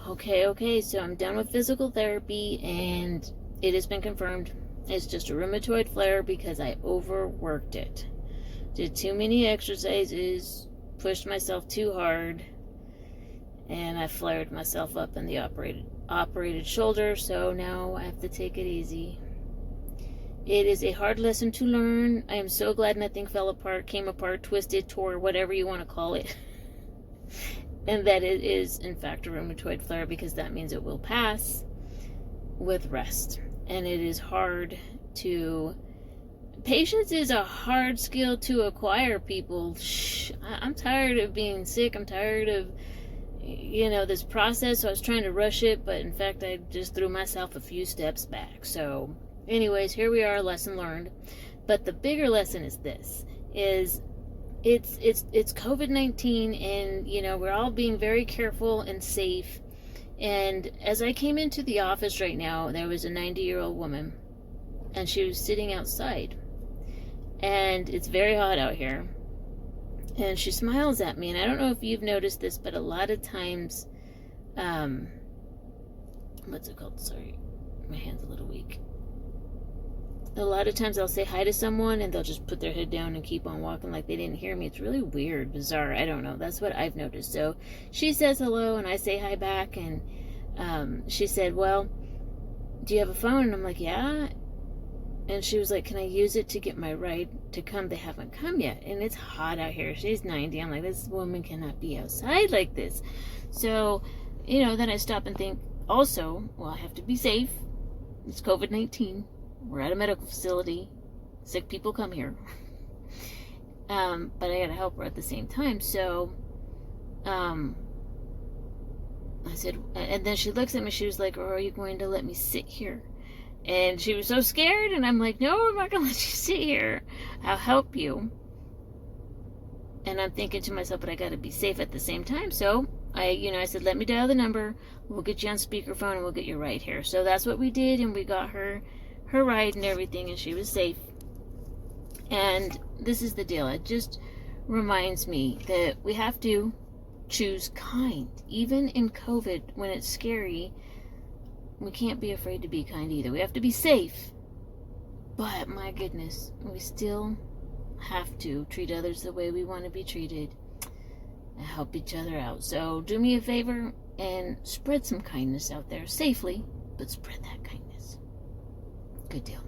Okay, so I'm done with physical therapy, and it has been confirmed. It's just a rheumatoid flare because I overworked it. Did too many exercises, pushed myself too hard, and I flared myself up in the operated shoulder, so now I have to take it easy. It is a hard lesson to learn. I am so glad nothing fell apart, came apart, twisted, tore, whatever you want to call it. And that it is, in fact, a rheumatoid flare, because that means it will pass with rest. And it is hard to... Patience is a hard skill to acquire, people. I'm tired of being sick. I'm tired of, this process. So I was trying to rush it, but in fact, I just threw myself a few steps back. So, anyways, here we are, lesson learned. But the bigger lesson is this, is it's COVID-19, and we're all being very careful and safe. And as I came into the office right now, there was a 90-year-old woman, and she was sitting outside, and it's very hot out here, and she smiles at me. And I don't know if you've noticed this, but a lot of times, what's it called, sorry, my hand's a little weak. A lot of times I'll say hi to someone and they'll just put their head down and keep on walking like they didn't hear me. It's really weird, bizarre. I don't know. That's what I've noticed. So she says hello and I say hi back. And she said, well, do you have a phone? And I'm like, yeah. And she was like, can I use it to get my ride to come? They haven't come yet. And it's hot out here. She's 90. I'm like, this woman cannot be outside like this. So, then I stop and think also, well, I have to be safe. It's COVID-19. We're at a medical facility. Sick people come here. But I gotta help her at the same time. So, I said, and then she looks at me, she was like, or are you going to let me sit here? And she was so scared, and I'm like, no, I'm not gonna let you sit here. I'll help you. And I'm thinking to myself, but I gotta be safe at the same time. So I said, let me dial the number. We'll get you on speakerphone and we'll get you right here. So that's what we did, and we got her ride and everything, and she was safe. And this is the deal. It just reminds me that we have to choose kind. Even in COVID, when it's scary, we can't be afraid to be kind either. We have to be safe. But my goodness, we still have to treat others the way we want to be treated and help each other out. So do me a favor and spread some kindness out there safely, but spread that kindness. Good deal.